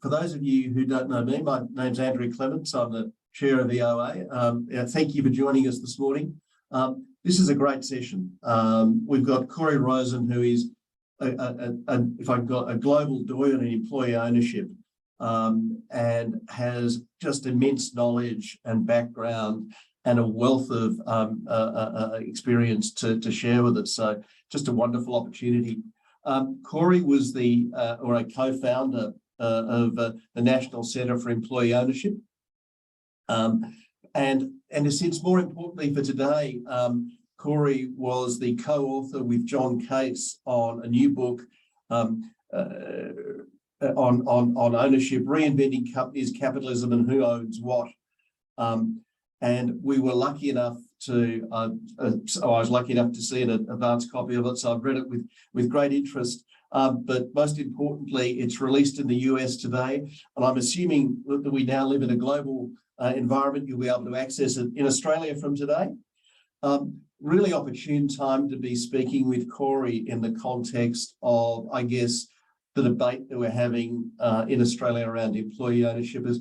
For those of you who don't know me, my name's Andrew Clements. I'm the chair of EOA. Thank you for joining us this morning. This is a great session. We've got Corey Rosen, who is, if I've got a global doyen in employee ownership, and has just immense knowledge and background and a wealth of experience to share with us. So just a wonderful opportunity. Corey was a co-founder of the National Centre for Employee Ownership. And since more importantly for today, Corey was the co-author with John Case on a new book on ownership, Reinventing Companies, Capitalism and Who Owns What. And we were lucky enough to, I was lucky enough to see an advanced copy of it, so I've read it with great interest. But most importantly, it's released in the US today, and I'm assuming that we now live in a global environment. You'll be able to access it in Australia from today. Really opportune time to be speaking with Corey in the context of, I guess, the debate that we're having in Australia around employee ownership. Is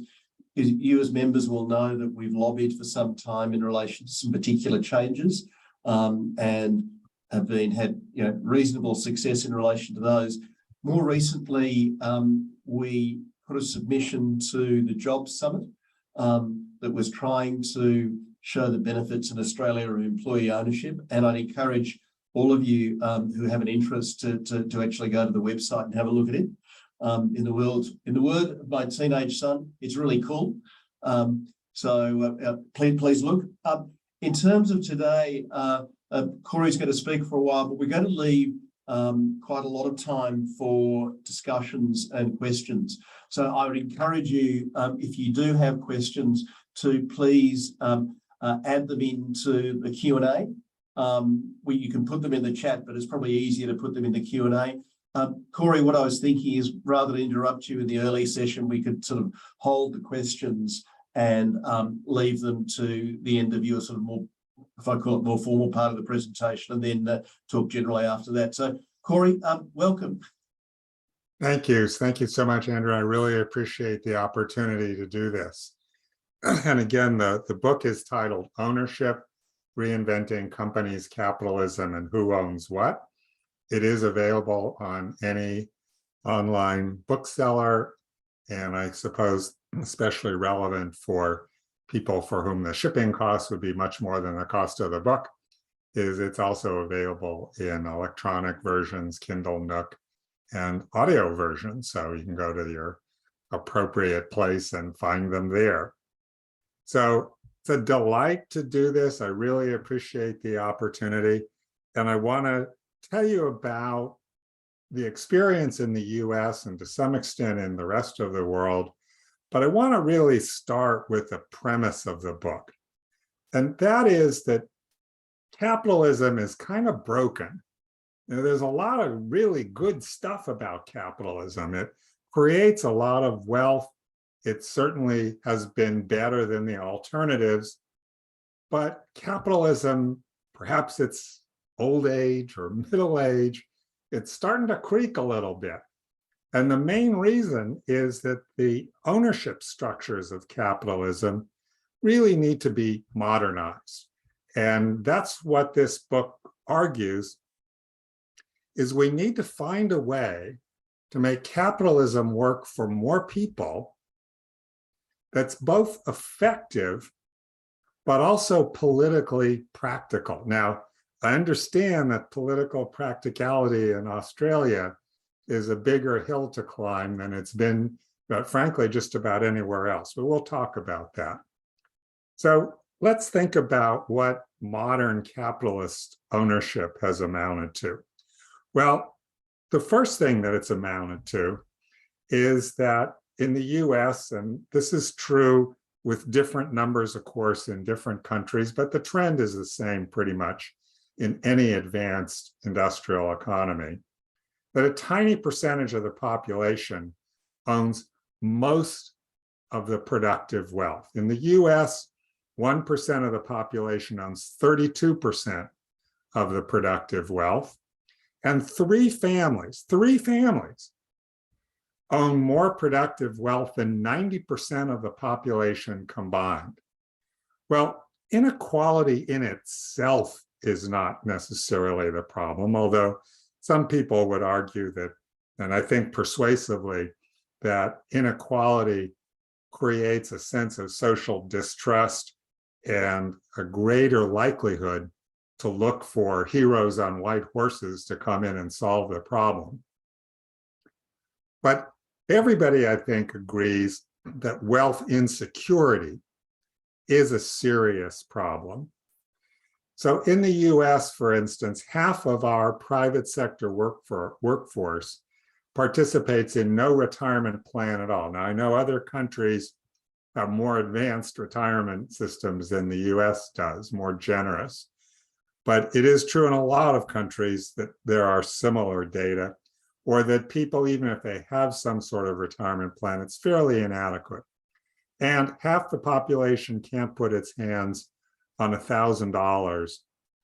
you as members will know that we've lobbied for some time in relation to some particular changes, and have had reasonable success in relation to those. More recently, we put a submission to the Jobs Summit that was trying to show the benefits in Australia of employee ownership, and I'd encourage all of you who have an interest to actually go to the website and have a look at it. In the word of my teenage son, it's really cool. Please look. In terms of today, Corey's going to speak for a while, but we're going to leave quite a lot of time for discussions and questions. So I would encourage you, if you do have questions, to please add them into the Q&A. You can put them in the chat, but it's probably easier to put them in the Q&A. Corey, what I was thinking is, rather than interrupt you in the early session, we could sort of hold the questions and leave them to the end of your sort of more, if I call it, more formal part of the presentation, and then talk generally after that. So, Corey, welcome. Thank you. Thank you so much, Andrew. I really appreciate the opportunity to do this. And again, the book is titled Ownership, Reinventing Companies, Capitalism, and Who Owns What. It is available on any online bookseller, and I suppose especially relevant for people for whom the shipping costs would be much more than the cost of the book. It's also available in electronic versions, Kindle, Nook, and audio versions, so you can go to your appropriate place and find them there. So it's a delight to do this. I really appreciate the opportunity, and I want to tell you about the experience in the US and to some extent in the rest of the world. But I want to really start with the premise of the book. And that is that capitalism is kind of broken. There's a lot of really good stuff about capitalism. It creates a lot of wealth. It certainly has been better than the alternatives. But capitalism, perhaps it's old age or middle age, it's starting to creak a little bit. And the main reason is that the ownership structures of capitalism really need to be modernized. And that's what this book argues, is we need to find a way to make capitalism work for more people that's both effective, but also politically practical. Now, I understand that political practicality in Australia is a bigger hill to climb than it's been, but frankly, just about anywhere else. But we'll talk about that. So let's think about what modern capitalist ownership has amounted to. Well, the first thing that it's amounted to is that in the US, and this is true with different numbers, of course, in different countries, but the trend is the same pretty much in any advanced industrial economy, that a tiny percentage of the population owns most of the productive wealth. In the US, 1% of the population owns 32% of the productive wealth, and three families own more productive wealth than 90% of the population combined. Well, inequality in itself is not necessarily the problem, although some people would argue that, and I think persuasively, that inequality creates a sense of social distrust and a greater likelihood to look for heroes on white horses to come in and solve the problem. But everybody, I think, agrees that wealth insecurity is a serious problem. So in the US, for instance, half of our private sector workforce participates in no retirement plan at all. Now, I know other countries have more advanced retirement systems than the US does, more generous. But it is true in a lot of countries that there are similar data, or that people, even if they have some sort of retirement plan, it's fairly inadequate. And half the population can't put its hands on $1,000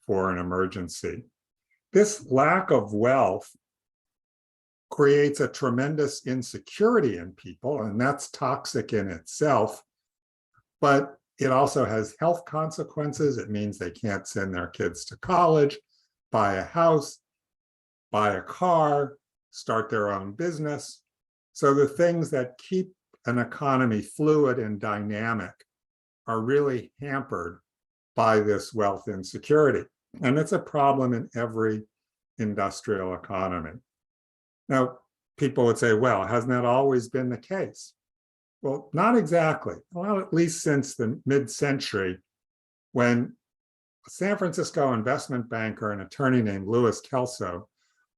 for an emergency. This lack of wealth creates a tremendous insecurity in people, and that's toxic in itself. But it also has health consequences. It means they can't send their kids to college, buy a house, buy a car, start their own business. So the things that keep an economy fluid and dynamic are really hampered by this wealth insecurity. And it's a problem in every industrial economy. Now, people would say, well, hasn't that always been the case? Well, not exactly. Well, at least since the mid-century, when a San Francisco investment banker and attorney named Louis Kelso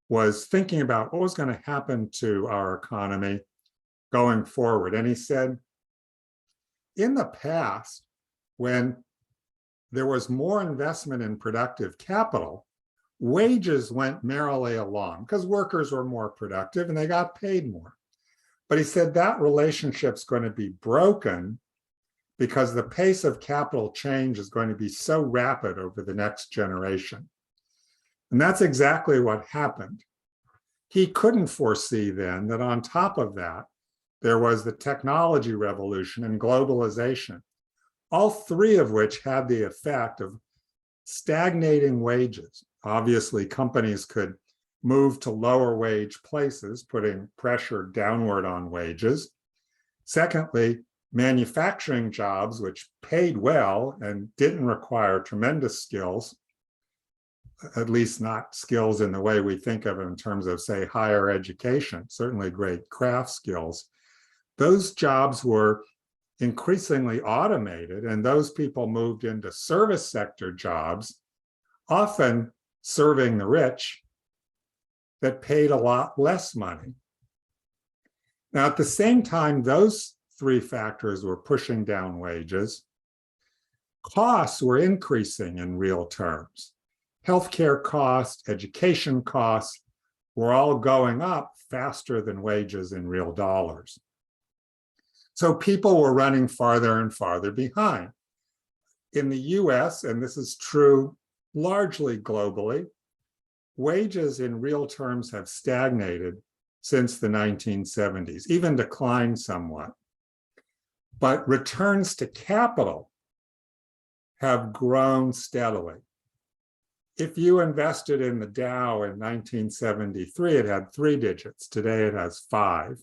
was thinking about what was going to happen to our economy going forward. And he said, in the past, when there was more investment in productive capital, wages went merrily along because workers were more productive and they got paid more. But he said that relationship's going to be broken because the pace of capital change is going to be so rapid over the next generation. And that's exactly what happened. He couldn't foresee then that on top of that, there was the technology revolution and globalization, all three of which had the effect of stagnating wages. Obviously, companies could move to lower wage places, putting pressure downward on wages. Secondly, manufacturing jobs, which paid well and didn't require tremendous skills, at least not skills in the way we think of in terms of, say, higher education, certainly great craft skills. Those jobs were increasingly automated, and those people moved into service sector jobs, often serving the rich, that paid a lot less money. Now, at the same time, those three factors were pushing down wages. Costs were increasing in real terms. Healthcare costs, education costs were all going up faster than wages in real dollars. So people were running farther and farther behind. In the US, and this is true largely globally, wages in real terms have stagnated since the 1970s, even declined somewhat. But returns to capital have grown steadily. If you invested in the Dow in 1973, it had 3 digits. Today it has 5.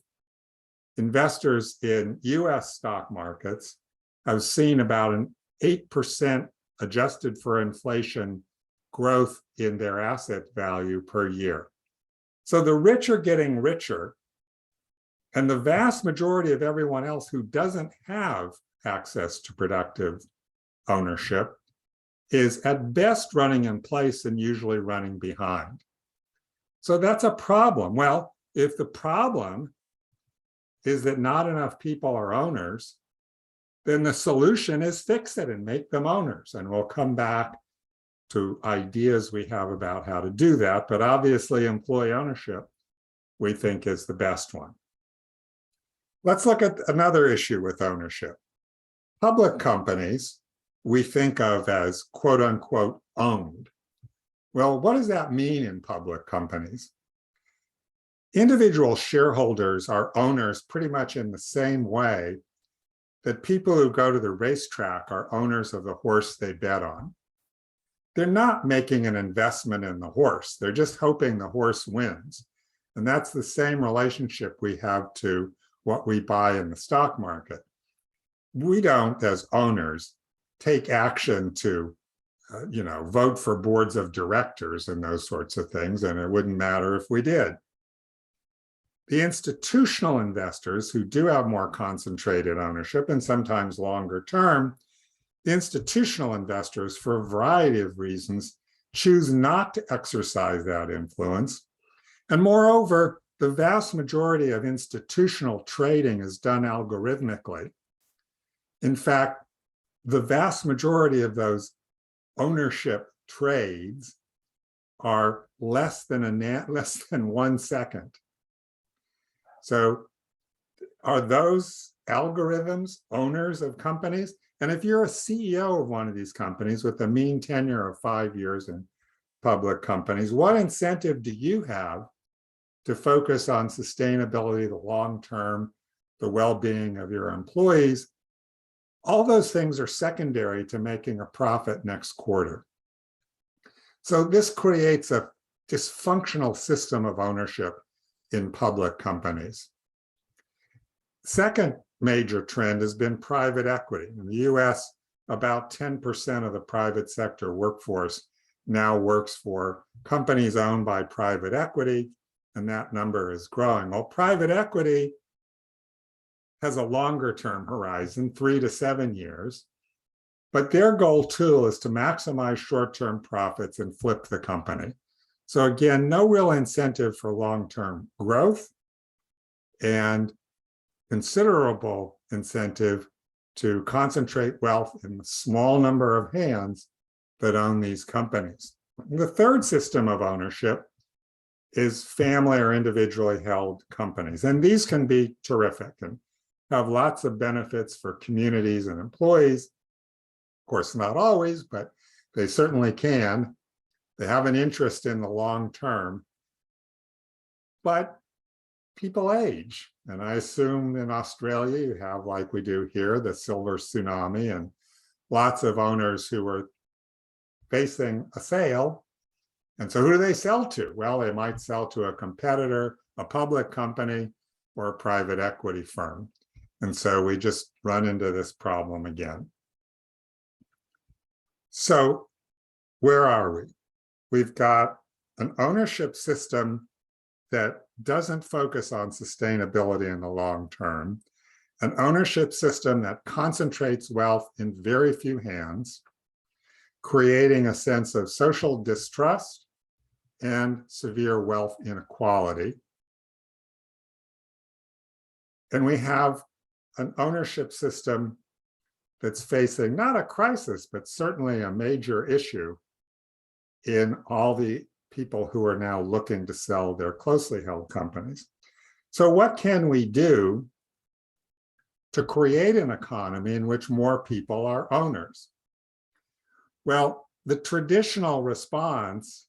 Investors in US stock markets have seen about an 8% adjusted for inflation growth in their asset value per year. So the rich are getting richer, and the vast majority of everyone else who doesn't have access to productive ownership is at best running in place and usually running behind. So that's a problem. Well, if the problem is that not enough people are owners, then the solution is fix it and make them owners. And we'll come back to ideas we have about how to do that. But obviously, employee ownership, we think, is the best one. Let's look at another issue with ownership. Public companies we think of as quote unquote owned. Well, what does that mean in public companies? Individual shareholders are owners pretty much in the same way that people who go to the racetrack are owners of the horse they bet on. They're not making an investment in the horse. They're just hoping the horse wins. And that's the same relationship we have to what we buy in the stock market. We don't, as owners, take action to, vote for boards of directors and those sorts of things, and it wouldn't matter if we did. The institutional investors who do have more concentrated ownership and sometimes longer term, the institutional investors, for a variety of reasons, choose not to exercise that influence. And moreover, the vast majority of institutional trading is done algorithmically. In fact, the vast majority of those ownership trades are less than 1 second. So are those algorithms owners of companies? And if you're a CEO of one of these companies with a mean tenure of 5 years in public companies, what incentive do you have to focus on sustainability, the long term, the well-being of your employees? All those things are secondary to making a profit next quarter. So this creates a dysfunctional system of ownership in public companies. Second major trend has been private equity. In the US, about 10% of the private sector workforce now works for companies owned by private equity, and that number is growing. Well, private equity has a longer term horizon, 3 to 7 years, but their goal too is to maximize short-term profits and flip the company. So again, no real incentive for long-term growth and considerable incentive to concentrate wealth in the small number of hands that own these companies. The third system of ownership is family or individually held companies. And these can be terrific and have lots of benefits for communities and employees. Of course, not always, but they certainly can. They have an interest in the long term, but people age. And I assume in Australia, you have, like we do here, the silver tsunami and lots of owners who are facing a sale. And so who do they sell to? Well, they might sell to a competitor, a public company, or a private equity firm. And so we just run into this problem again. So where are we? We've got an ownership system that doesn't focus on sustainability in the long term, an ownership system that concentrates wealth in very few hands, creating a sense of social distrust and severe wealth inequality. And we have an ownership system that's facing not a crisis, but certainly a major issue in all the people who are now looking to sell their closely held companies. So what can we do to create an economy in which more people are owners? Well, the traditional response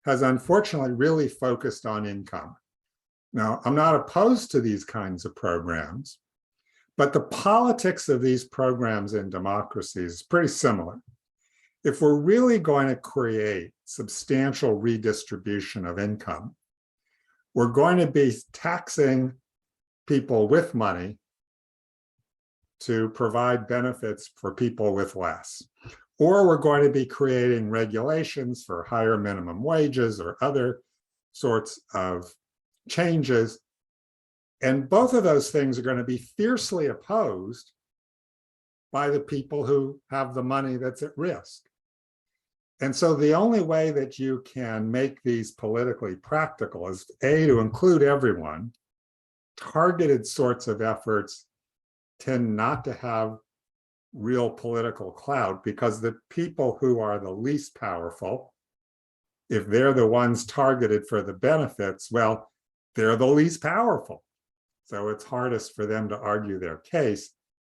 has unfortunately really focused on income. Now, I'm not opposed to these kinds of programs, but the politics of these programs in democracies is pretty similar. If we're really going to create substantial redistribution of income, we're going to be taxing people with money to provide benefits for people with less. Or we're going to be creating regulations for higher minimum wages or other sorts of changes. And both of those things are going to be fiercely opposed by the people who have the money that's at risk. And so the only way that you can make these politically practical is A, to include everyone. Targeted sorts of efforts tend not to have real political clout because the people who are the least powerful, if they're the ones targeted for the benefits, well, they're the least powerful. So it's hardest for them to argue their case.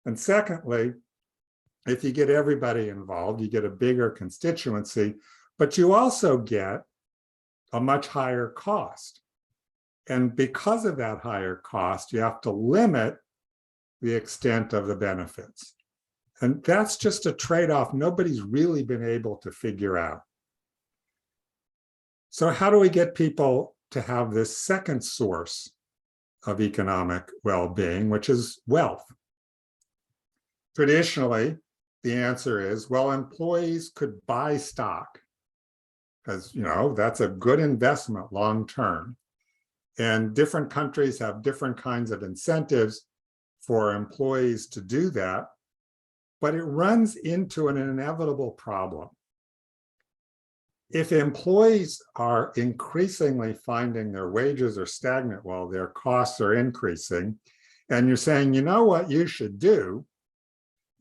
And secondly, if you get everybody involved, you get a bigger constituency, but you also get a much higher cost. And because of that higher cost, you have to limit the extent of the benefits. And that's just a trade-off nobody's really been able to figure out. So how do we get people to have this second source of economic well-being, which is wealth? Traditionally, the answer is, well, employees could buy stock because, that's a good investment long-term. And different countries have different kinds of incentives for employees to do that, but it runs into an inevitable problem. If employees are increasingly finding their wages are stagnant while their costs are increasing, and you're saying, you know what you should do?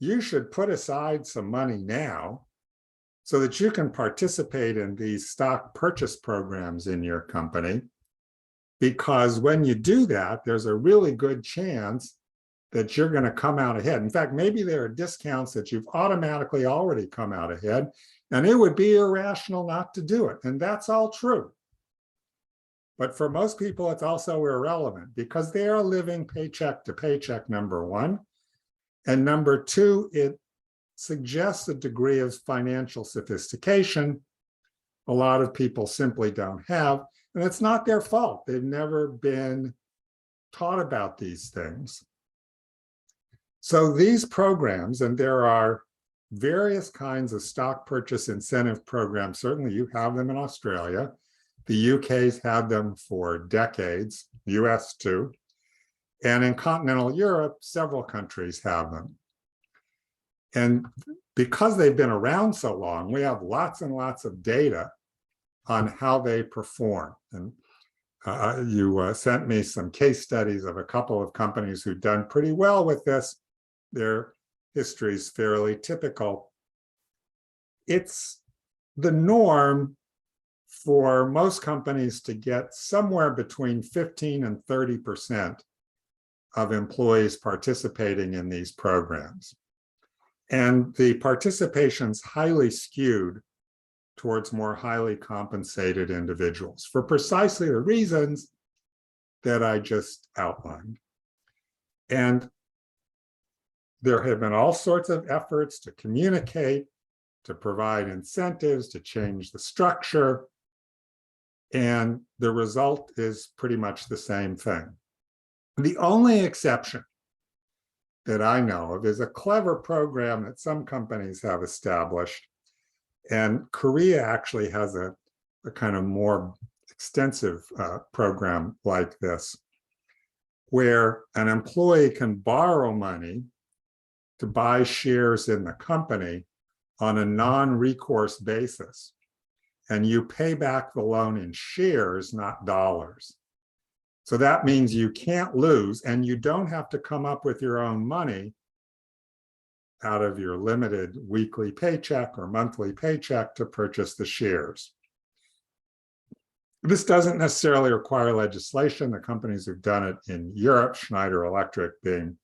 You should put aside some money now so that you can participate in these stock purchase programs in your company. Because when you do that, there's a really good chance that you're going to come out ahead. In fact, maybe there are discounts that you've automatically already come out ahead, and it would be irrational not to do it. And that's all true. But for most people, it's also irrelevant because they are living paycheck to paycheck, number one. And number two, it suggests a degree of financial sophistication a lot of people simply don't have. And it's not their fault. They've never been taught about these things. So these programs, and there are various kinds of stock purchase incentive programs. Certainly you have them in Australia. The UK's had them for decades, US too. And in continental Europe, several countries have them. And because they've been around so long, we have lots and lots of data on how they perform. And you sent me some case studies of a couple of companies who've done pretty well with this. Their history is fairly typical. It's the norm for most companies to get somewhere between 15 and 30% of employees participating in these programs. And the participation's highly skewed towards more highly compensated individuals for precisely the reasons that I just outlined. And there have been all sorts of efforts to communicate, to provide incentives, to change the structure. And the result is pretty much the same thing. The only exception that I know of is a clever program that some companies have established. And Korea actually has a kind of more extensive program like this, where an employee can borrow money to buy shares in the company on a non-recourse basis. And you pay back the loan in shares, not dollars. So that means you can't lose, and you don't have to come up with your own money out of your limited weekly paycheck or monthly paycheck to purchase the shares. This doesn't necessarily require legislation. The companies who've done it in Europe, Schneider Electric being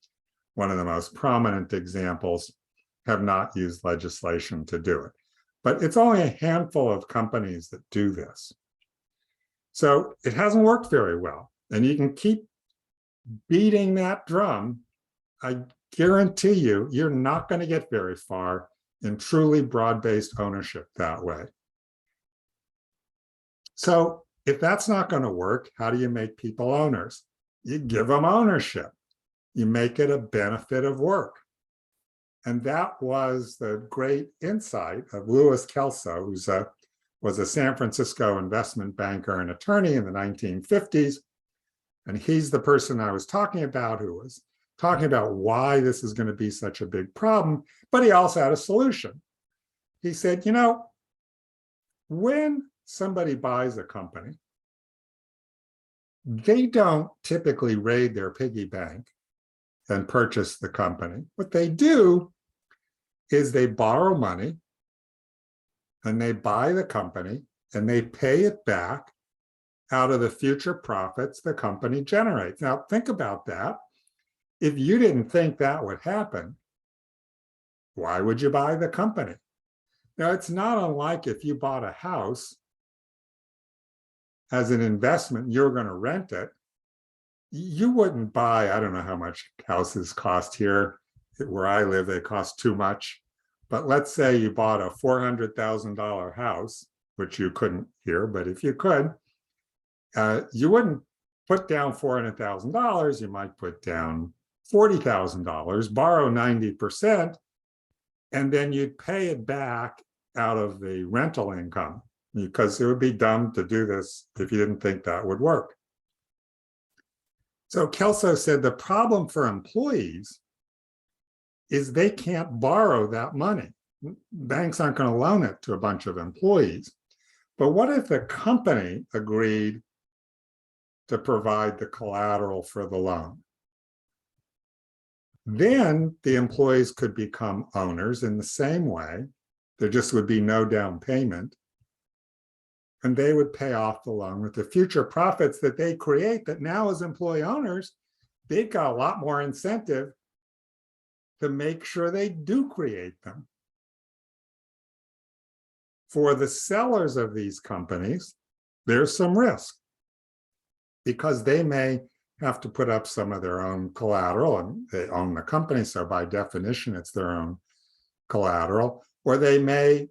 one of the most prominent examples, have not used legislation to do it. But it's only a handful of companies that do this. So it hasn't worked very well. And you can keep beating that drum. I guarantee you, you're not going to get very far in truly broad-based ownership that way. So if that's not going to work, how do you make people owners? You give them ownership. You make it a benefit of work. And that was the great insight of Louis Kelso, who was a San Francisco investment banker and attorney in the 1950s. And he's the person I was talking about, who was talking about why this is going to be such a big problem, but he also had a solution. He said, when somebody buys a company, they don't typically raid their piggy bank and purchase the company. What they do is they borrow money and they buy the company and they pay it back out of the future profits the company generates. Now, think about that. If you didn't think that would happen, why would you buy the company? Now, it's not unlike if you bought a house as an investment, you're going to rent it. you wouldn't buy, I don't know how much houses cost here. Where I live, they cost too much. But let's say you bought a $400,000 house, which you couldn't here, but if you could, you wouldn't put down $400,000. You might put down $40,000, borrow 90%, and then you'd pay it back out of the rental income, because it would be dumb to do this if you didn't think that would work. So Kelso said the problem for employees is they can't borrow that money. Banks aren't going to loan it to a bunch of employees. But what if the company agreed to provide the collateral for the loan? Then the employees could become owners in the same way. There just would be no down payment. And they would pay off the loan with the future profits that they create, that now as employee owners, they've got a lot more incentive to make sure they do create them. For the sellers of these companies, there's some risk, because they may have to put up some of their own collateral, and they own the company, so by definition, it's their own collateral, or they may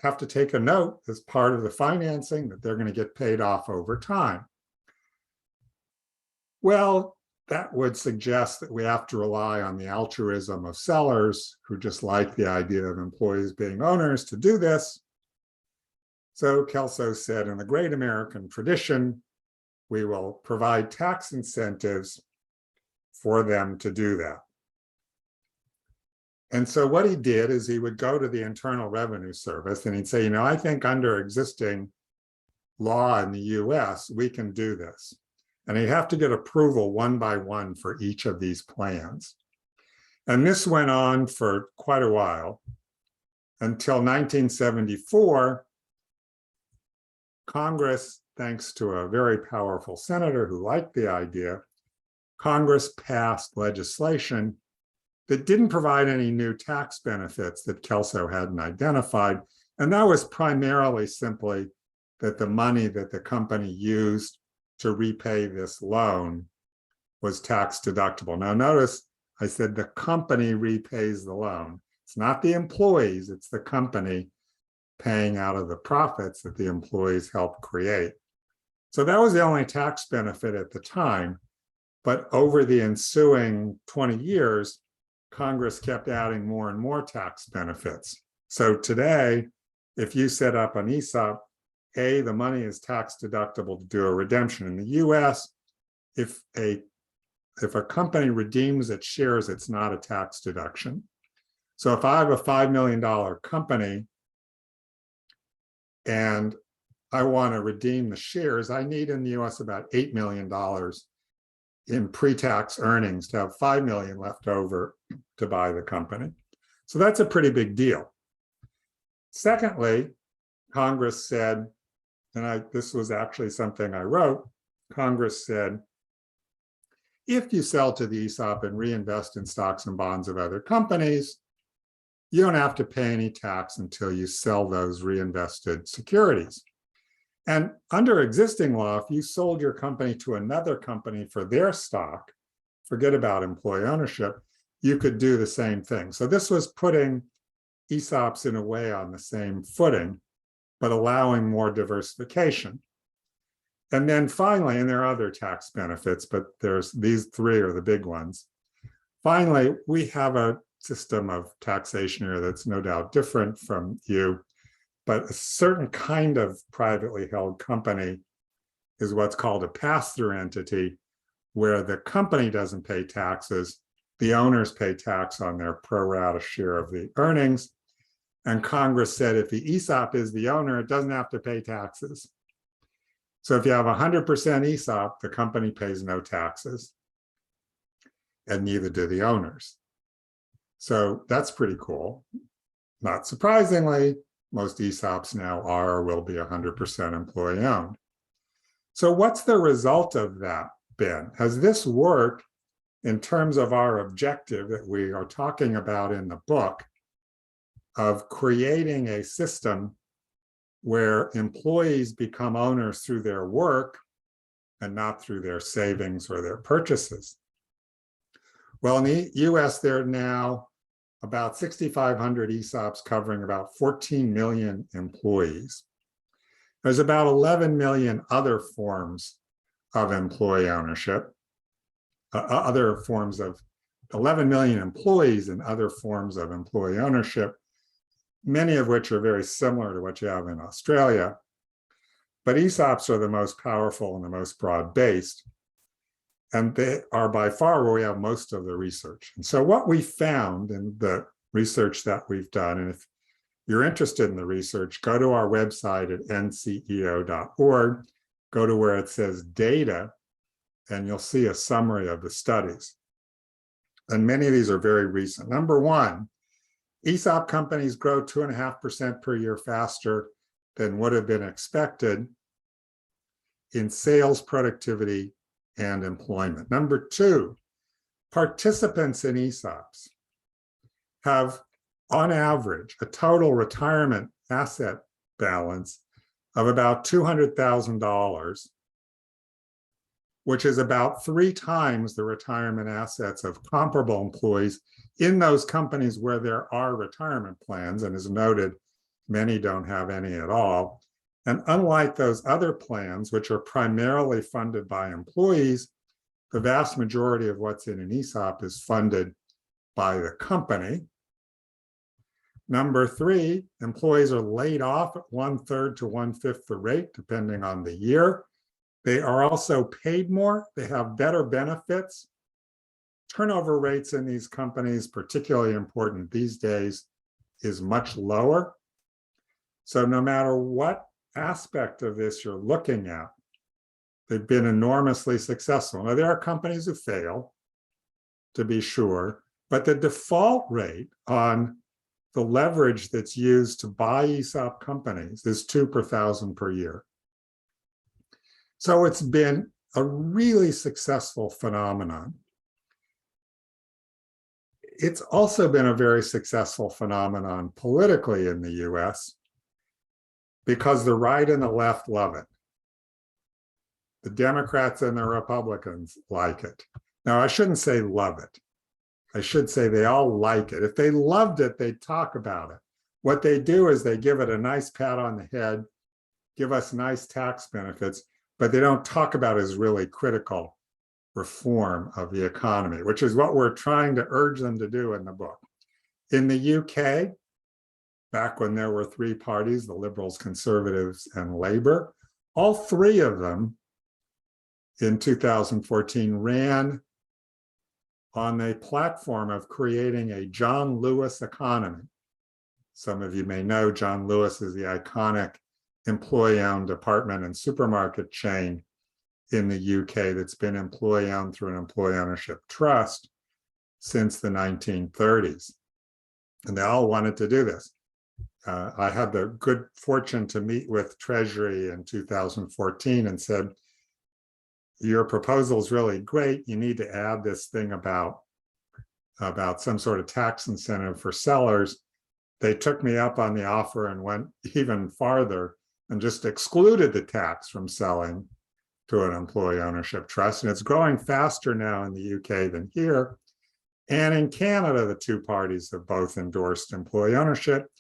have to take a note as part of the financing that they're going to get paid off over time. Well, that would suggest that we have to rely on the altruism of sellers who just like the idea of employees being owners to do this. So Kelso said, in the great American tradition, we will provide tax incentives for them to do that. And so what he did is he would go to the Internal Revenue Service and he'd say, I think under existing law in the US, we can do this. And he'd have to get approval one by one for each of these plans. And this went on for quite a while, until 1974, Congress, thanks to a very powerful senator who liked the idea, Congress passed legislation that didn't provide any new tax benefits that Kelso hadn't identified. And that was primarily simply that the money that the company used to repay this loan was tax deductible. Now notice I said the company repays the loan. It's not the employees, it's the company paying out of the profits that the employees helped create. So that was the only tax benefit at the time. But over the ensuing 20 years, Congress kept adding more and more tax benefits. So today, if you set up an ESOP, the money is tax deductible to do a redemption. In the US, if a company redeems its shares, it's not a tax deduction. So if I have a $5 million company and I want to redeem the shares, I need in the US about $8 million in pre-tax earnings to have $5 million left over to buy the company. So that's a pretty big deal. Secondly, Congress said, and this was actually something I wrote, Congress said, if you sell to the ESOP and reinvest in stocks and bonds of other companies, you don't have to pay any tax until you sell those reinvested securities. And under existing law, if you sold your company to another company for their stock, forget about employee ownership, you could do the same thing. So this was putting ESOPs in a way on the same footing, but allowing more diversification. And then finally, and there are other tax benefits, but there's these three are the big ones. Finally, we have a system of taxation here that's no doubt different from you, but a certain kind of privately held company is what's called a pass-through entity, where the company doesn't pay taxes, the owners pay tax on their pro rata share of the earnings. And Congress said if the ESOP is the owner, it doesn't have to pay taxes. So if you have 100% ESOP, the company pays no taxes, and neither do the owners. So that's pretty cool. Not surprisingly, most ESOPs now are or will be 100% employee owned. So what's the result of that been? Has this worked in terms of our objective that we are talking about in the book of creating a system where employees become owners through their work and not through their savings or their purchases. Well, in the US, there are now about 6,500 ESOPs covering about 14 million employees. There's about 11 million other forms of employee ownership, 11 million employees and other forms of employee ownership, many of which are very similar to what you have in Australia. But ESOPs are the most powerful and the most broad-based, and they are by far where we have most of the research. And so what we found in the research that we've done, and if you're interested in the research, go to our website at nceo.org, go to where it says data, and you'll see a summary of the studies. And many of these are very recent. Number one, ESOP companies grow 2.5% per year faster than would have been expected in sales, productivity, and employment. Number two, participants in ESOPs have, on average, a total retirement asset balance of about $200,000, which is about 3 times the retirement assets of comparable employees in those companies where there are retirement plans. And as noted, many don't have any at all. And unlike those other plans, which are primarily funded by employees, the vast majority of what's in an ESOP is funded by the company. Number three, employees are laid off at 1/3 to 1/5 the rate, depending on the year. They are also paid more. They have better benefits. Turnover rates in these companies, particularly important these days, is much lower. So no matter what aspect of this you're looking at, they've been enormously successful. Now, there are companies who fail, to be sure, but the default rate on the leverage that's used to buy ESOP companies is 2 per 1,000 per year. So it's been a really successful phenomenon. It's also been a very successful phenomenon politically in the US because the right and the left love it. The Democrats and the Republicans like it. Now, I shouldn't say love it. I should say they all like it. If they loved it, they'd talk about it. What they do is they give it a nice pat on the head, give us nice tax benefits, but they don't talk about it as really critical reform of the economy, which is what we're trying to urge them to do in the book. In the UK, back when there were 3 parties, the Liberals, Conservatives, and Labour, all 3 of them in 2014 ran on a platform of creating a John Lewis economy. Some of you may know John Lewis is the iconic employee-owned department and supermarket chain in the UK that's been employee-owned through an employee ownership trust since the 1930s. And they all wanted to do this. I had the good fortune to meet with Treasury in 2014 and said, your proposal is really great. You need to add this thing about some sort of tax incentive for sellers. They took me up on the offer and went even farther and just excluded the tax from selling to an employee ownership trust. And it's growing faster now in the UK than here. And in Canada, the 2 parties have both endorsed employee ownership.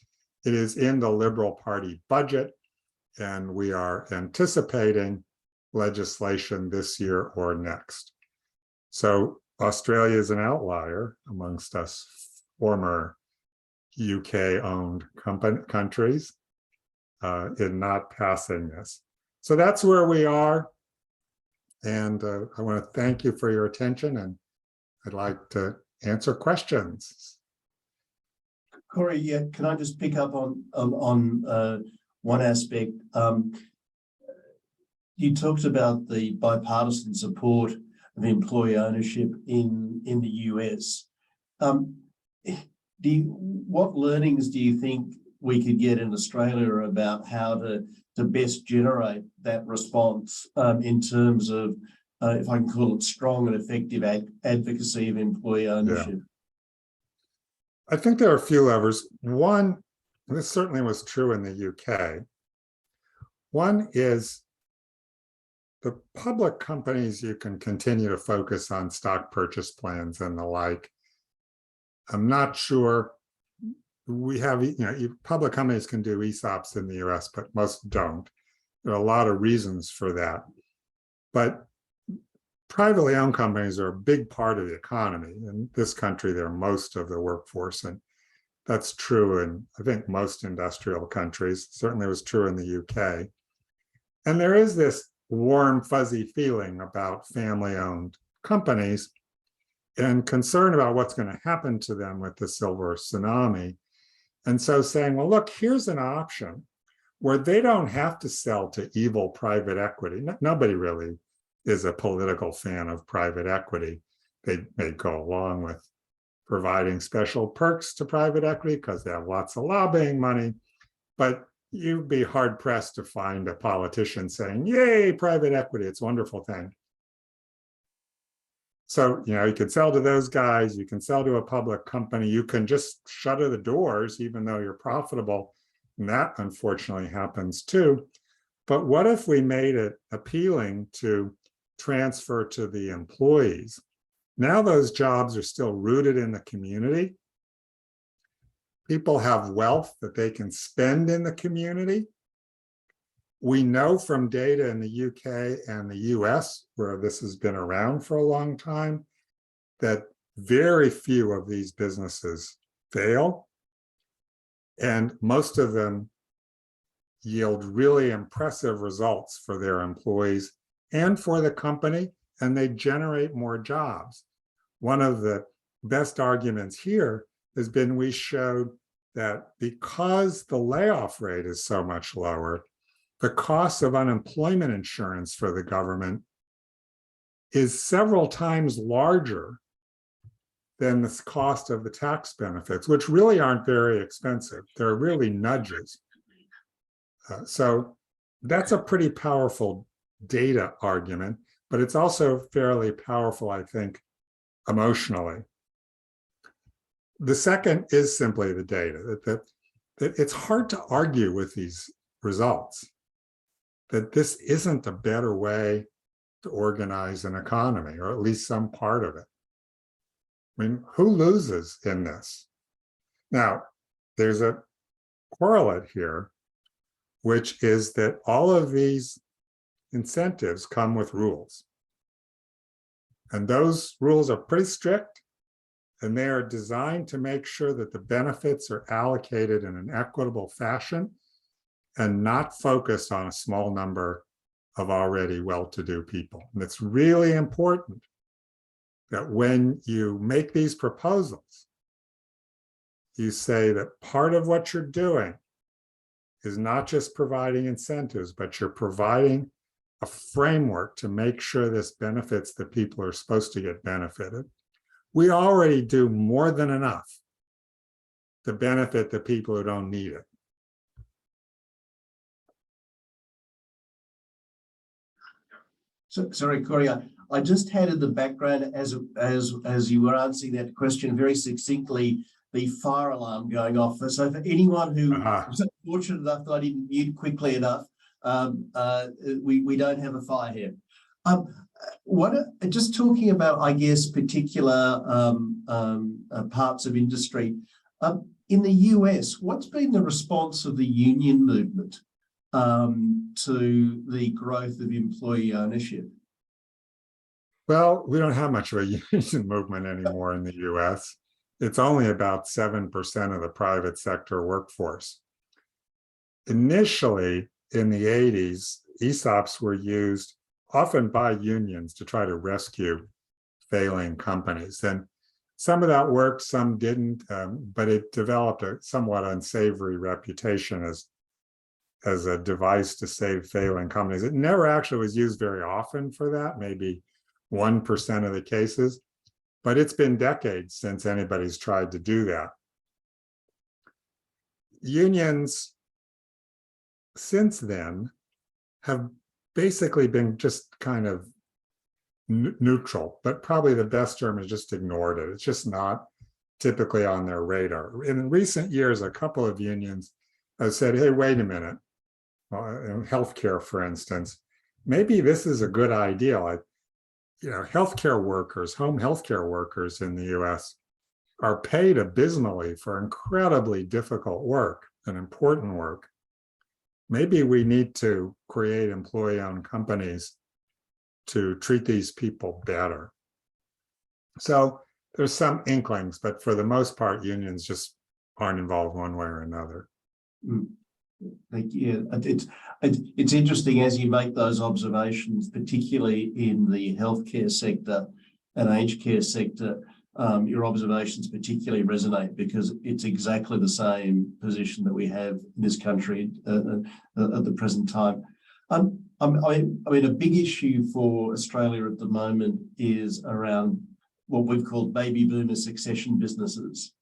It is in the Liberal Party budget, and we are anticipating legislation this year or next. So Australia is an outlier amongst us former UK-owned countries in not passing this. So that's where we are. And I want to thank you for your attention, and I'd like to answer questions. Corey, yeah, can I just pick up on one aspect? You talked about the bipartisan support of employee ownership in the US. What learnings do you think we could get in Australia about how to best generate that response in terms of, if I can call it, strong and effective advocacy of employee ownership? Yeah. I think there are a few levers. One, and this certainly was true in the UK, one is the public companies, you can continue to focus on stock purchase plans and the like. I'm not sure we have, public companies can do ESOPs in the US, but most don't. There are a lot of reasons for that. But privately owned companies are a big part of the economy. In this country, they're most of the workforce. And that's true in, I think, most industrial countries. Certainly was true in the UK. And there is this warm, fuzzy feeling about family-owned companies and concern about what's going to happen to them with the silver tsunami. And so saying, well, look, here's an option where they don't have to sell to evil private equity. Nobody really is a political fan of private equity. They may go along with providing special perks to private equity because they have lots of lobbying money, but you'd be hard pressed to find a politician saying, yay, private equity, it's a wonderful thing. So, you can sell to those guys, you can sell to a public company, you can just shutter the doors, even though you're profitable. And that unfortunately happens too. But what if we made it appealing to transfer to the employees? Now those jobs are still rooted in the community. People have wealth that they can spend in the community. We know from data in the UK and the US, where this has been around for a long time, that very few of these businesses fail. And most of them yield really impressive results for their employees and for the company, and they generate more jobs. One of the best arguments here has been we showed that because the layoff rate is so much lower, the cost of unemployment insurance for the government is several times larger than the cost of the tax benefits, which really aren't very expensive. They're really nudges. So that's a pretty powerful data argument, but it's also fairly powerful, I think, emotionally. The second is simply the data, that it's hard to argue with these results, that this isn't a better way to organize an economy, or at least some part of it. I mean, who loses in this? Now, there's a correlate here, which is that all of these incentives come with rules. And those rules are pretty strict, and they are designed to make sure that the benefits are allocated in an equitable fashion and not focused on a small number of already well-to-do people. And it's really important that when you make these proposals, you say that part of what you're doing is not just providing incentives, but you're providing a framework to make sure this benefits the people who are supposed to get benefited. We already do more than enough to benefit the people who don't need it. So, sorry, Corey, I just had in the background as you were answering that question very succinctly, the fire alarm going off. So for anyone who was fortunate enough that I didn't mute quickly enough, we don't have a fire here. Just talking about, I guess, particular parts of industry, in the US, what's been the response of the union movement to the growth of employee ownership? Well, we don't have much of a union movement anymore in the US. It's only about 7% of the private sector workforce. Initially, in the 80s, ESOPs were used often by unions to try to rescue failing companies. And some of that worked, some didn't, but it developed a somewhat unsavory reputation as a device to save failing companies. It never actually was used very often for that, maybe 1% of the cases, but it's been decades since anybody's tried to do that. Unions since then have basically been just kind of neutral, but probably the best term is just ignored it. It's just not typically on their radar. In recent years, a couple of unions have said, hey, wait a minute. In healthcare, for instance, maybe this is a good idea. Like, healthcare workers, home healthcare workers in the US are paid abysmally for incredibly difficult work and important work. Maybe we need to create employee-owned companies to treat these people better. So there's some inklings, but for the most part, unions just aren't involved one way or another. Yeah, it's interesting as you make those observations, particularly in the healthcare sector and aged care sector. Your observations particularly resonate because it's exactly the same position that we have in this country at the present time. I mean, a big issue for Australia at the moment is around what we've called baby boomer succession businesses.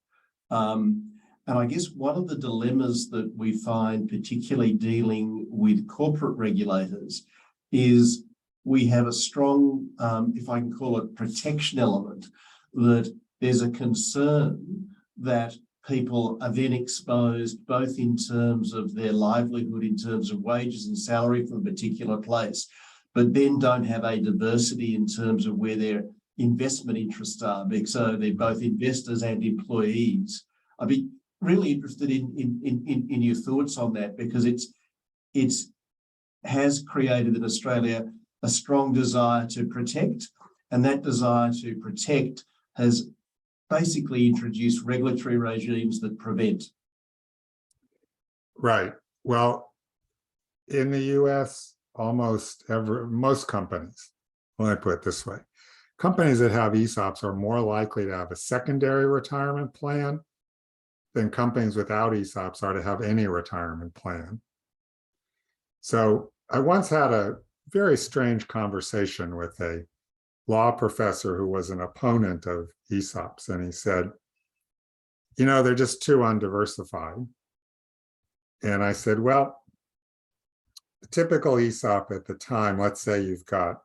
And I guess one of the dilemmas that we find, particularly dealing with corporate regulators, is we have a strong, if I can call it, protection element, that there's a concern that people are then exposed both in terms of their livelihood, in terms of wages and salary from a particular place, but then don't have a diversity in terms of where their investment interests are. So they're both investors and employees. I'd be really interested in your thoughts on that, because it has created in Australia a strong desire to protect, and that desire to protect has basically introduced regulatory regimes that prevent. Right. Well, in the US, most companies, let me put it this way, companies that have ESOPs are more likely to have a secondary retirement plan than companies without ESOPs are to have any retirement plan. So I once had a very strange conversation with a law professor who was an opponent of ESOPs. And he said, they're just too undiversified. And I said, well, the typical ESOP at the time, let's say you've got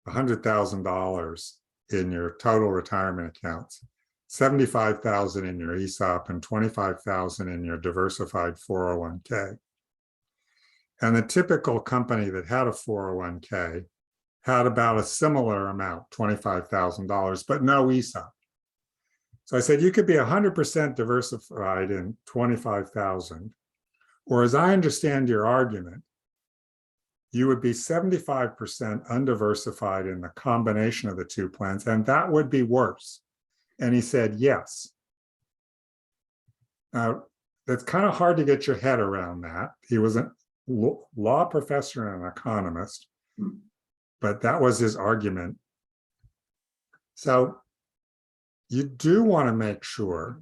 $100,000 in your total retirement accounts, 75,000 in your ESOP and 25,000 in your diversified 401k. And the typical company that had a 401k had about a similar amount, $25,000, but no ESOP. So I said, you could be 100% diversified in 25,000, or as I understand your argument, you would be 75% undiversified in the combination of the two plans, and that would be worse. And he said, yes. Now, it's kind of hard to get your head around that. He was a law professor and an economist, but that was his argument. So you do want to make sure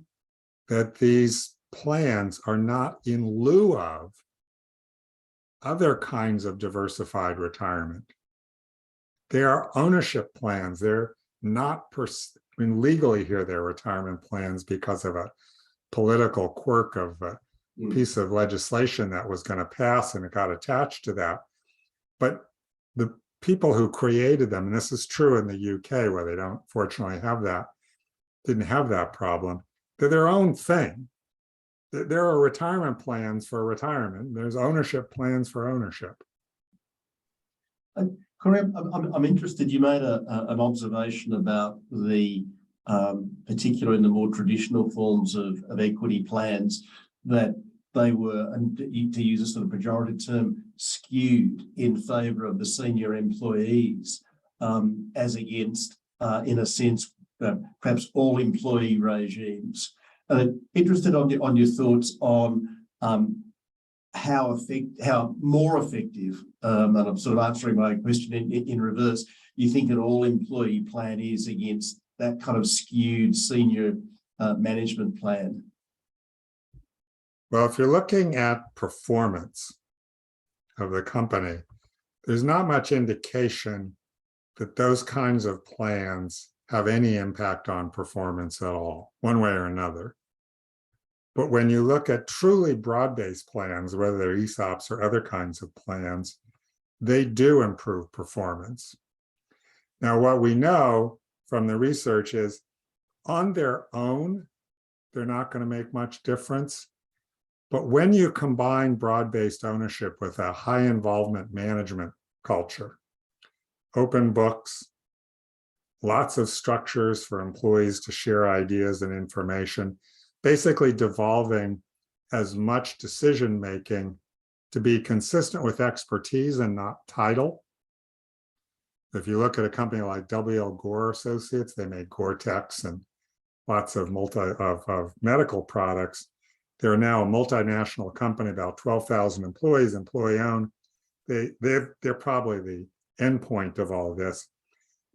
that these plans are not in lieu of other kinds of diversified retirement. They are ownership plans. They're not, legally here, they're retirement plans because of a political quirk of a piece of legislation that was going to pass and it got attached to that. But the people who created them, and this is true in the UK where they don't fortunately have that, didn't have that problem, they're their own thing. There are retirement plans for retirement. There's ownership plans for ownership. Corey, I'm interested. You made an observation about the particular in the more traditional forms of equity plans, that they were, and to use a sort of pejorative term, skewed in favour of the senior employees, as against, in a sense, perhaps all employee regimes. Interested on your thoughts on how more effective, and I'm sort of answering my question in reverse, you think an all-employee plan is against that kind of skewed senior management plan? Well, if you're looking at performance of the company, there's not much indication that those kinds of plans have any impact on performance at all, one way or another. But when you look at truly broad-based plans, whether they're ESOPs or other kinds of plans, they do improve performance. Now, what we know from the research is on their own, they're not going to make much difference. But when you combine broad-based ownership with a high involvement management culture. Open books, lots of structures for employees to share ideas and information, basically devolving as much decision-making to be consistent with expertise and not title. If you look at a company like W.L. Gore Associates, they make Gore-Tex and lots of medical products. They're now a multinational company, about 12,000 employees, employee-owned. They're probably the end point of all this.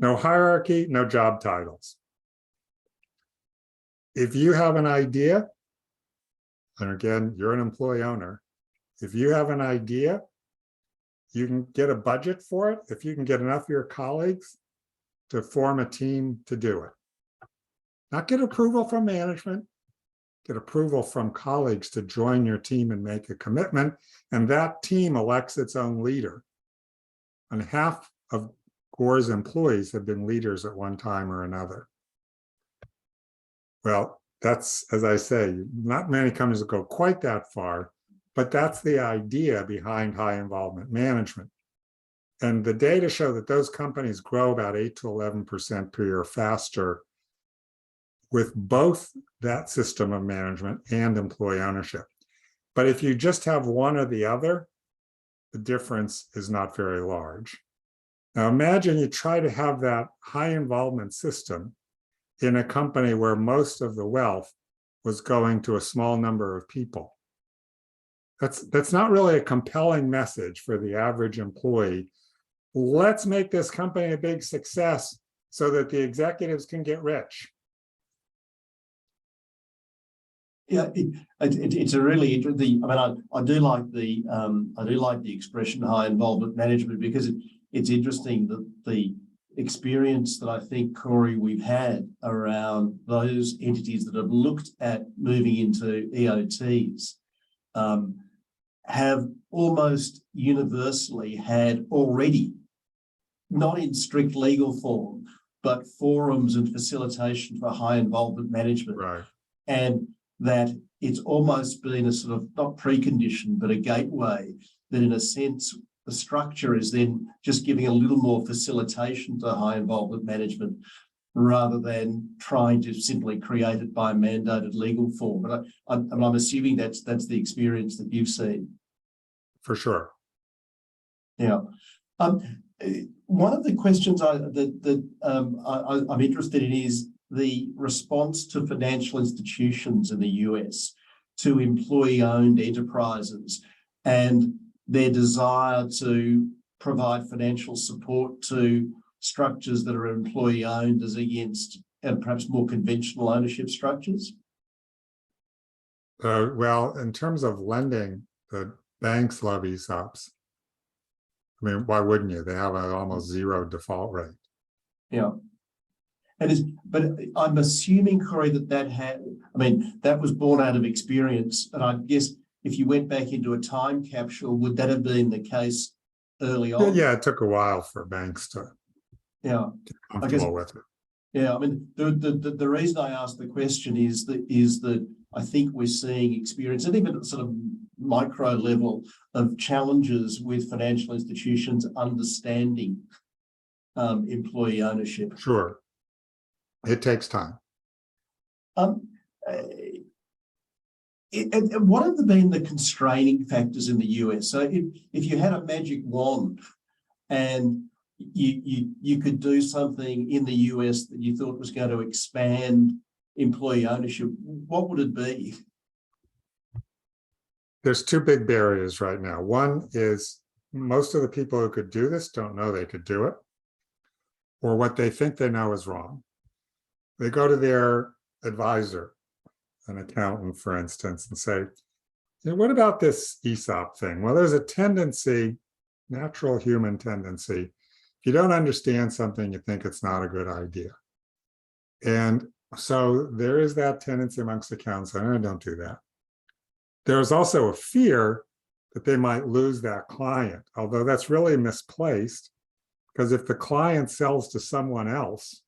No hierarchy, no job titles. If you have an idea, and again, you're an employee owner, if you have an idea, you can get a budget for it. If you can get enough of your colleagues to form a team to do it. Not get approval from management, get approval from colleagues to join your team and make a commitment, and that team elects its own leader. And half of Gore's employees have been leaders at one time or another. Well, that's, as I say, not many companies that go quite that far, but that's the idea behind high involvement management. And the data show that those companies grow about 8 to 11% per year faster with both that system of management and employee ownership. But if you just have one or the other, the difference is not very large. Now imagine you try to have that high involvement system in a company where most of the wealth was going to a small number of people. That's not really a compelling message for the average employee. Let's make this company a big success so that the executives can get rich. Yeah, it's a really interesting. I mean, I do like the expression high involvement management, because it's interesting that the experience that I think, Corey, we've had around those entities that have looked at moving into EOTs have almost universally had already, not in strict legal form, but forums and facilitation for high involvement management. Right. And that it's almost been a sort of, not precondition, but a gateway that in a sense, the structure is then just giving a little more facilitation to high involvement management rather than trying to simply create it by mandated legal form. But I'm assuming that's the experience that you've seen. For sure. Yeah. One of the questions I'm interested in is the response to financial institutions in the US to employee-owned enterprises and their desire to provide financial support to structures that are employee-owned as against and perhaps more conventional ownership structures? Well, in terms of lending, the banks love ESOPs. I mean, why wouldn't you? They have an almost zero default rate. Yeah. But I'm assuming, Corey, that was born out of experience. And I guess if you went back into a time capsule, would that have been the case early on? Yeah, it took a while for banks to get comfortable with it. Yeah, I mean, the reason I asked the question is that I think we're seeing experience, and even at sort of micro level, of challenges with financial institutions understanding employee ownership. Sure. It takes time. And what have been the constraining factors in the US? So if you had a magic wand and you could do something in the US that you thought was going to expand employee ownership, what would it be? There's two big barriers right now. One is most of the people who could do this don't know they could do it, or what they think they know is wrong. They go to their advisor, an accountant, for instance, and say, what about this ESOP thing? Well, there's a tendency, natural human tendency. If you don't understand something, you think it's not a good idea. And so there is that tendency amongst accountants, and I don't do that. There's also a fear that they might lose that client, although that's really misplaced, because if the client sells to someone else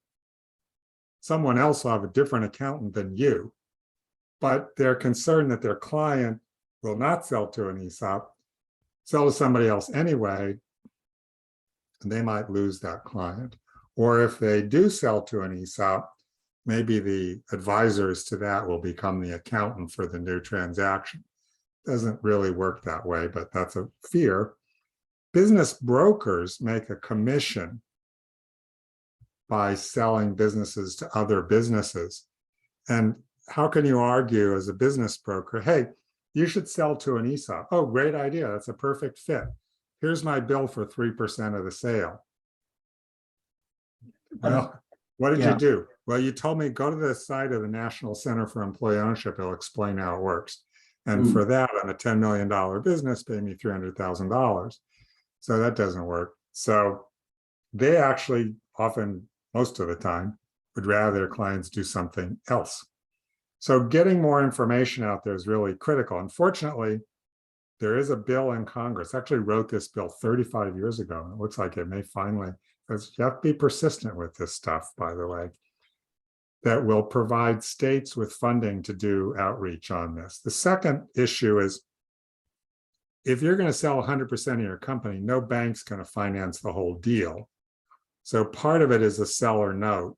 will have a different accountant than you, but they're concerned that their client will not sell to an ESOP, sell to somebody else anyway, and they might lose that client. Or if they do sell to an ESOP, maybe the advisors to that will become the accountant for the new transaction. Doesn't really work that way, but that's a fear. Business brokers make a commission by selling businesses to other businesses. And how can you argue as a business broker, hey, you should sell to an ESOP? Oh, great idea. That's a perfect fit. Here's my bill for 3% of the sale. Well, what did you do? Well, you told me go to the site of the National Center for Employee Ownership. It'll explain how it works. And for that, on a $10 million business, pay me $300,000. So that doesn't work. So they actually often, most of the time, would rather their clients do something else. So getting more information out there is really critical. Unfortunately, there is a bill in Congress. I actually wrote this bill 35 years ago. And it looks like it may finally, because you have to be persistent with this stuff, by the way, that will provide states with funding to do outreach on this. The second issue is, if you're going to sell 100% of your company, no bank's going to finance the whole deal. So part of it is a seller note.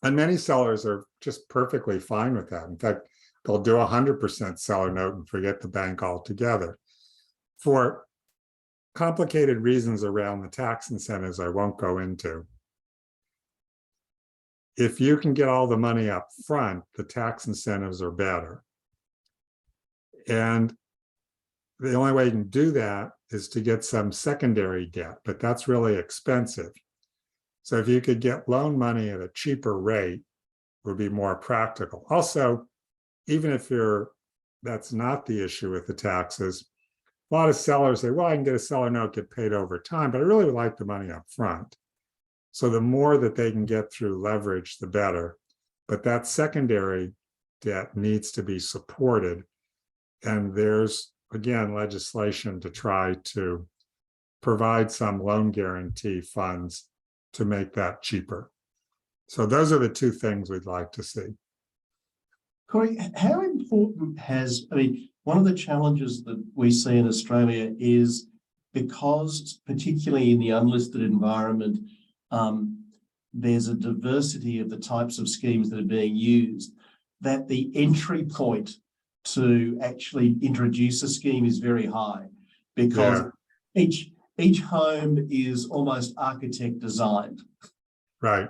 And many sellers are just perfectly fine with that. In fact, they'll do 100% seller note and forget the bank altogether. For complicated reasons around the tax incentives I won't go into, if you can get all the money up front, the tax incentives are better. And the only way you can do that is to get some secondary debt, but that's really expensive. So if you could get loan money at a cheaper rate, it would be more practical. Also, even if that's not the issue with the taxes, a lot of sellers say, well, I can get a seller note, get paid over time, but I really would like the money up front. So the more that they can get through leverage, the better. But that secondary debt needs to be supported. And there's, again, legislation to try to provide some loan guarantee funds to make that cheaper. So those are the two things we'd like to see. Corey, how important one of the challenges that we see in Australia is, because particularly in the unlisted environment, there's a diversity of the types of schemes that are being used, that the entry point to actually introduce a scheme is very high, because each home is almost architect designed. Right.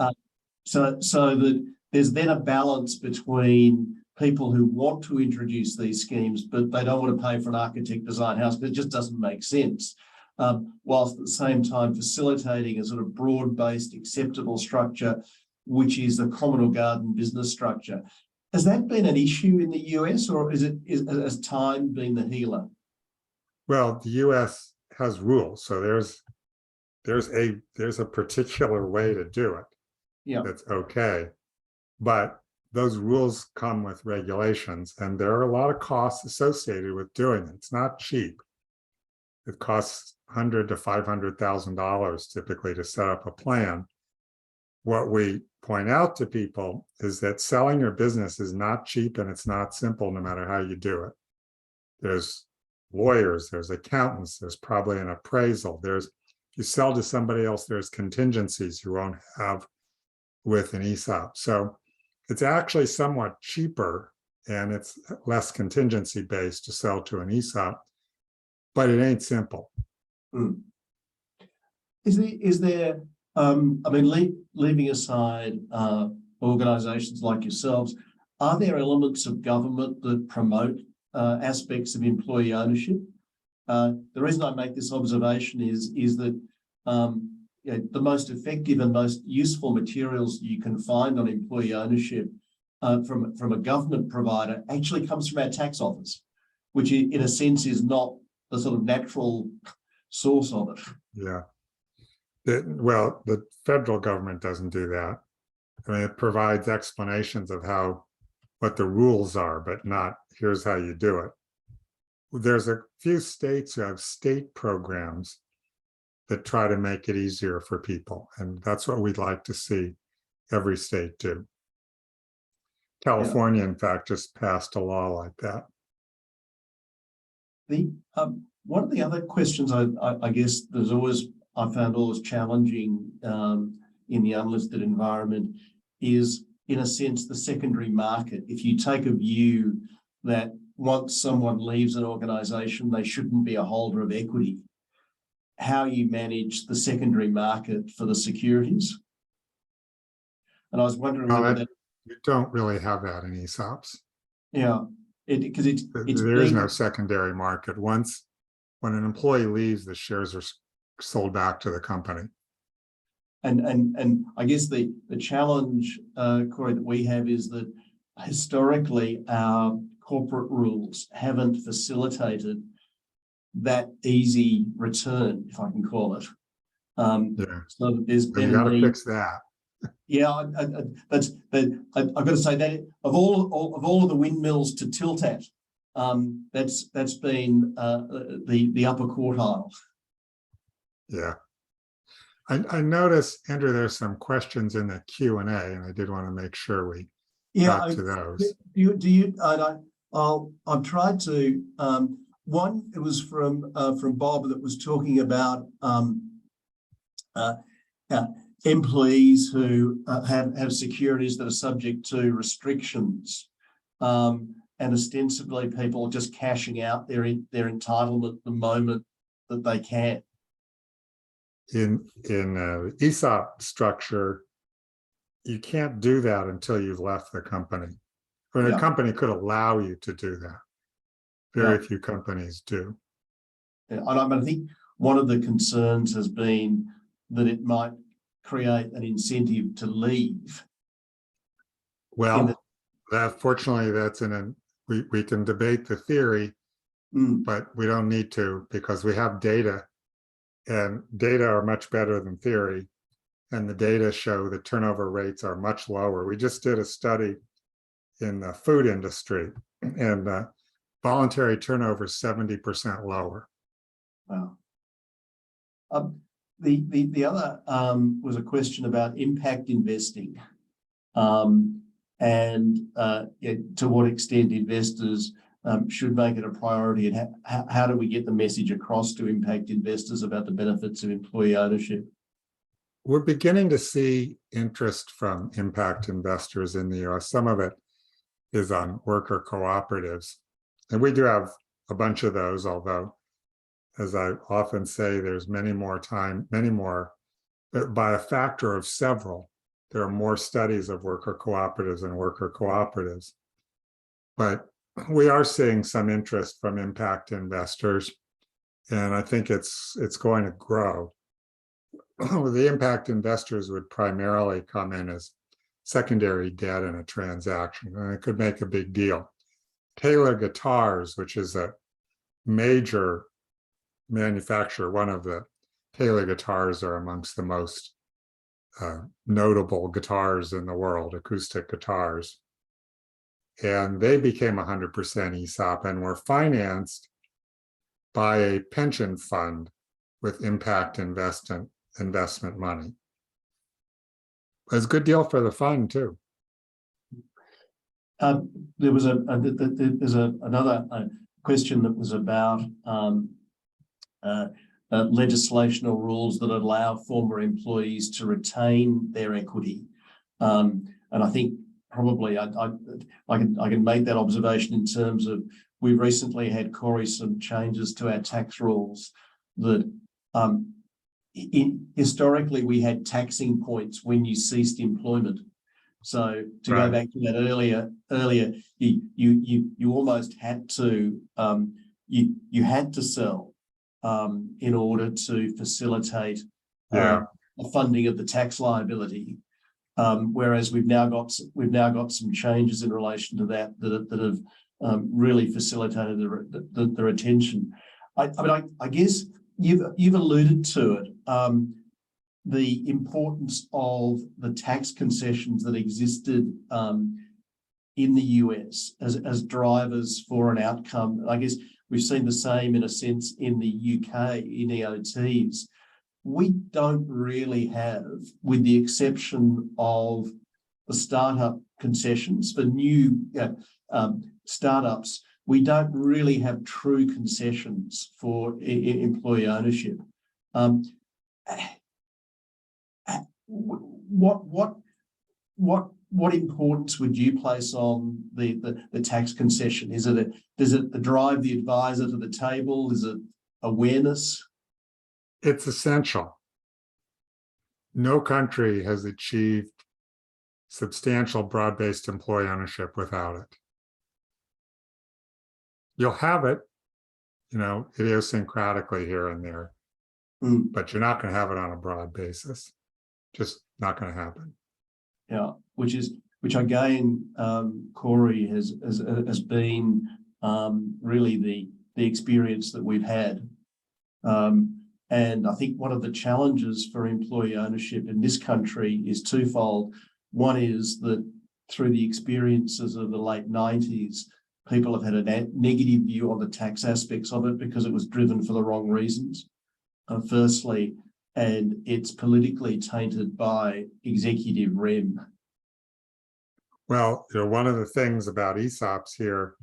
So that there's then a balance between people who want to introduce these schemes, but they don't want to pay for an architect design house because it just doesn't make sense. Whilst at the same time facilitating a sort of broad-based acceptable structure, which is the common or garden business structure. Has that been an issue in the US, or has time been the healer? Well, the US has rules, so there's a particular way to do it. Yeah, that's okay, but those rules come with regulations, and there are a lot of costs associated with doing it. It's not cheap. It costs $100,000 to $500,000 typically to set up a plan. What we point out to people is that selling your business is not cheap, and it's not simple no matter how you do it. There's lawyers, there's accountants, there's probably an appraisal. If you sell to somebody else, there's contingencies you won't have with an ESOP. So it's actually somewhat cheaper, and it's less contingency based to sell to an ESOP, but it ain't simple. Is there leaving aside organizations like yourselves, are there elements of government that promote aspects of employee ownership? The reason I make this observation is that the most effective and most useful materials you can find on employee ownership from a government provider actually comes from our tax office, which in a sense is not the sort of natural source of it. Yeah. Well, the federal government doesn't do that. I mean, it provides explanations of what the rules are, but not here's how you do it. There's a few states who have state programs that try to make it easier for people, and that's what we'd like to see every state do. California, in fact, just passed a law like that. One of the other questions I guess there's always I found always challenging in the unlisted environment is, in a sense, the secondary market. If you take a view that once someone leaves an organisation, they shouldn't be a holder of equity, how you manage the secondary market for the securities. And I was wondering whether that... You don't really have that in ESOPs. Yeah, because there is no secondary market. When an employee leaves, the shares are sold back to the company. And I guess the challenge, Corey, that we have is that historically our corporate rules haven't facilitated that easy return, if I can call it. So that there's been you got to fix that. Yeah, I've got to say that of all of the windmills to tilt at, that's been the upper quartile. Yeah. I noticed, Andrew, there's some questions in the Q&A, and I did want to make sure we got to those. I've tried to. One, it was from Bob that was talking about employees who have securities that are subject to restrictions, and ostensibly people just cashing out their entitlement the moment that they can. In ESOP structure, you can't do that until you've left the company. Or a company could allow you to do that. Very few companies do. Yeah, and I think one of the concerns has been that it might create an incentive to leave. Well, fortunately, that's we can debate the theory, but we don't need to, because we have data, and data are much better than theory. And the data show the turnover rates are much lower. We just did a study in the food industry, and voluntary turnover is 70% lower. Wow. The other was a question about impact investing, and to what extent investors should make it a priority, and how do we get the message across to impact investors about the benefits of employee ownership? We're beginning to see interest from impact investors in the US. Some of it is on worker cooperatives, and we do have a bunch of those, although, as I often say, there's many more, by a factor of several. There are more studies of worker cooperatives and worker cooperatives. But we are seeing some interest from impact investors, and I think it's going to grow. The impact investors would primarily come in as secondary debt in a transaction, and it could make a big deal. Taylor Guitars, which is a major manufacturer, one of the Taylor guitars are amongst the most notable guitars in the world, acoustic guitars. And they became 100% ESOP and were financed by a pension fund with impact investment money. It was a good deal for the fund too. There was another question that was about legislation or rules that allow former employees to retain their equity, and I think probably I can make that observation in terms of, we recently had, Corey, some changes to our tax rules that historically we had taxing points when you ceased employment. So to go back to that earlier, you almost had to you had to sell in order to facilitate the funding of the tax liability. Whereas we've now got some changes in relation to that have really facilitated the retention. I guess you've alluded to it. The importance of the tax concessions that existed in the US as drivers for an outcome. I guess we've seen the same in a sense in the UK in EOTs. We don't really have, with the exception of the startup concessions for new startups, we don't really have true concessions for employee ownership. what importance would you place on the tax concession? Does it drive the advisor to the table? Is it awareness? It's essential. No country has achieved substantial broad-based employee ownership without it. You'll have it, idiosyncratically here and there, but you're not going to have it on a broad basis. Just not going to happen. Yeah, which again, Corey, has been really the experience that we've had. And I think one of the challenges for employee ownership in this country is twofold. One is that through the experiences of the late 90s, people have had a negative view on the tax aspects of it because it was driven for the wrong reasons, firstly, and it's politically tainted by executive rem. Well, one of the things about ESOPs here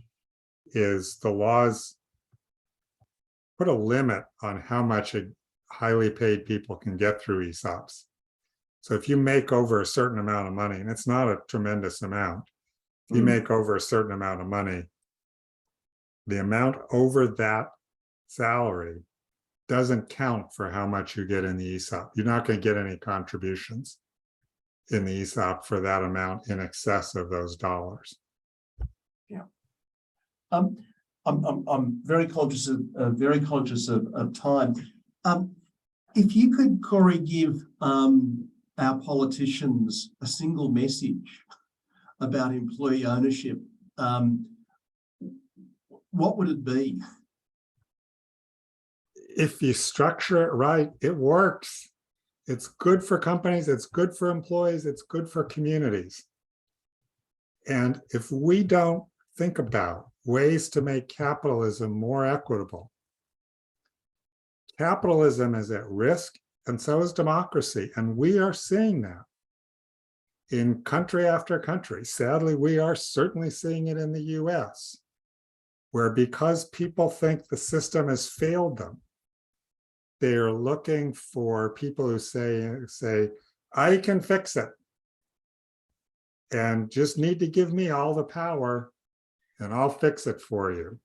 is the laws put a limit on how much highly paid people can get through ESOPs. So if you make over a certain amount of money, and it's not a tremendous amount, if you make over a certain amount of money, the amount over that salary doesn't count for how much you get in the ESOP. You're not going to get any contributions in the ESOP for that amount in excess of those dollars. Yeah. I'm very conscious of time. If you could, Corey, give our politicians a single message about employee ownership, what would it be? If you structure it right, it works. It's good for companies, it's good for employees, it's good for communities. And if we don't think about ways to make capitalism more equitable, capitalism is at risk, and so is democracy. And we are seeing that in country after country. Sadly, we are certainly seeing it in the US, where because people think the system has failed them, they are looking for people who say, I can fix it, and just need to give me all the power and I'll fix it for you.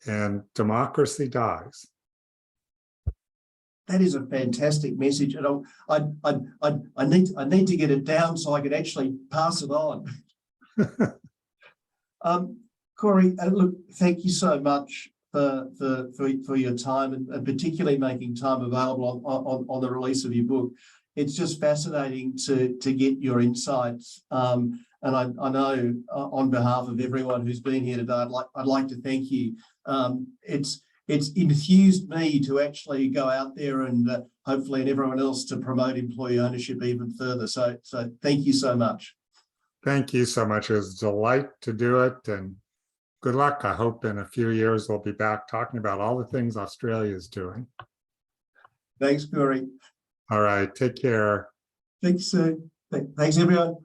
And democracy dies. That is a fantastic message, and I need to get it down so I can actually pass it on. Corey, look, thank you so much for your time, and particularly making time available on the release of your book. It's just fascinating to get your insights. And I know on behalf of everyone who's been here today, I'd like to thank you. It's infused me to actually go out there and hopefully, and everyone else, to promote employee ownership even further. So thank you so much. Thank you so much. It was a delight to do it, and good luck. I hope in a few years we'll be back talking about all the things Australia is doing. Thanks, Corey. All right, take care. Thanks, everyone.